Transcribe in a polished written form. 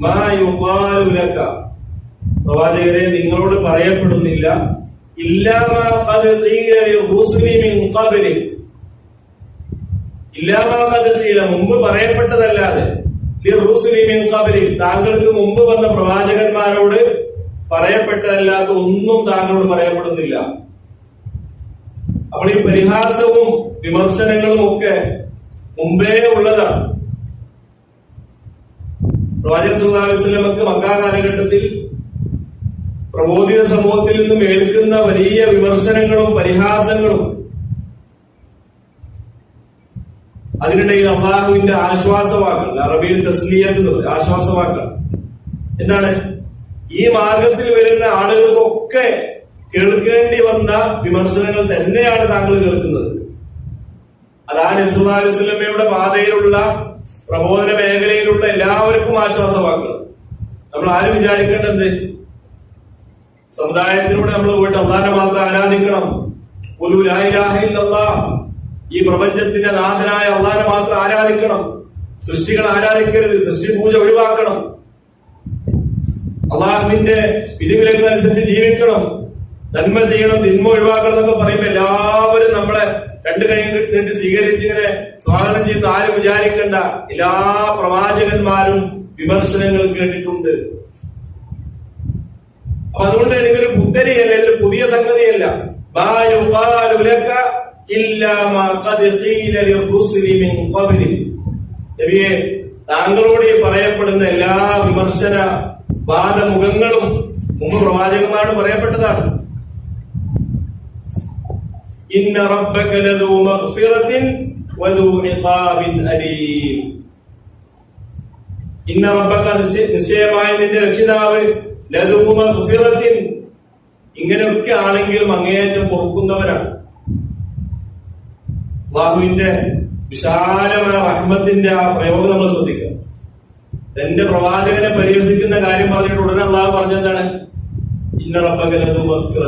മാ യുഖാലു ലക, പ്രവാചകരെ നിങ്ങളോട് പറയപ്പെടുന്നില്ല, ഇല്ലാ മാ ഖദ് ഖീല ലിറുസുലി മിൻ ഖബ്ലിക്, ഇല്ലാ മാ ഖദ് ഖീല മുമ്പ് പറയപ്പെട്ടതല്ലാതെ, ലിറുസുലി മിൻ ഖബ്ലിക് താങ്കൾക്ക് മുമ്പ് വന്ന പ്രവാചകന്മാരോട് പറയപ്പെട്ടതല്ലാത്ത ഒന്നും താങ്കളോട് പറയപ്പെടുന്നില്ല. അപ്പോൾ ഈ പരിഹാസവും വിമർശനങ്ങളും ഒക്കെ മുമ്പേ ഉള്ളതാണ്. പ്രവാചകൻ സല്ലല്ലാഹു അലൈഹി വസല്ലമക്ക് മക്ക കാലഘട്ടത്തിൽ പ്രബോധിത സമൂഹത്തിൽ നിന്നും ഏൽക്കുന്ന വലിയ വിമർശനങ്ങളും പരിഹാസങ്ങളും, അതിനിടയിൽ അള്ളാഹുവിന്റെ ആശ്വാസവാക്കൾ, അറബിയിൽ തസ്ലിയത്ത് എന്ന് പറയും, ആശ്വാസവാക്കൾ എന്താണ്? ഈ മാർഗത്തിൽ വരുന്ന ആളുകൾക്കൊക്കെ കേൾക്കേണ്ടി വന്ന വിമർശനങ്ങൾ തന്നെയാണ് താങ്കൾ കേൾക്കുന്നത്. അതാ നബി സല്ലല്ലാഹു അലൈഹി വസല്ലമയുടെ പാതയിലുള്ള പ്രബോധന മേഖലയിലുള്ള എല്ലാവർക്കും ആശ്വാസവാക്കൾ. നമ്മൾ ആരും വിചാരിക്കേണ്ടത് സമുദായത്തിലൂടെ നമ്മൾ പോയിട്ട് അല്ലാഹനെ മാത്രം ആരാധിക്കണം, ഖുലൂ ലാ ഇലാഹ ഇല്ലല്ലാഹ്, ഈ പ്രപഞ്ചത്തിന്റെ നാഥനായ അല്ലാഹനെ മാത്രം ആരാധിക്കണം, സൃഷ്ടികൾ ആരാധിക്കരുത്, സൃഷ്ടി പൂജ ഒഴിവാക്കണം, അള്ളാഹുവിന്റെ വിധിവിലക്കുകൾ അനുസരിച്ച് ജീവിക്കണം, നന്മ ചെയ്യണം, തിന്മ ഒഴിവാക്കണം എന്നൊക്കെ പറയുമ്പോ എല്ലാവരും നമ്മളെ രണ്ടു കൈ നീട്ടി സ്വീകരിച്ച് ഇങ്ങനെ സ്വാഗതം ചെയ്യുന്ന ആരും വിചാരിക്കണ്ട. എല്ലാ പ്രവാചകന്മാരും വിമർശനങ്ങൾ കേട്ടിട്ടുണ്ട്. അപ്പൊ അതുകൊണ്ട് എനിക്കൊരു പുത്തരിയല്ല, ഇതൊരു പുതിയ സംഗതിയല്ല. നബിയെ, താങ്കളോട് ഈ പറയപ്പെടുന്ന എല്ലാ വിമർശന വാദമുഖങ്ങളും മുമ്പ് പ്രവാചകന്മാരോട് പറയപ്പെട്ടതാണ്. ഇന്ന റബ്ബക ലദൂ മഗ്ഫിറത്തിൻ വദൂ ഇഖാബിൻ അലീം. ഇന്ന റബ്ബക നിശ്ചയമായി നിന്റെ രക്ഷിതാവ് ലദൂ മഗ്ഫിറത്തിൻ, ഇങ്ങനെയൊക്കെ ആണെങ്കിലും അങ്ങേയറ്റം പൊറുക്കുന്നവരാണ്. അല്ലാഹുവിന്റെ വിശാലമായ റഹ്മത്തിന്റെ ആ പ്രയോഗം നമ്മൾ ശ്രദ്ധിക്കുക. തന്റെ പ്രവാചകനെ പരിഹസിക്കുന്ന കാര്യം പറഞ്ഞിട്ട് ഉടനെ അല്ലാഹു പറഞ്ഞതാണ് ഇന്ന റബ്ബക ലദൂ മഗ്ഫിറത്തിൻ.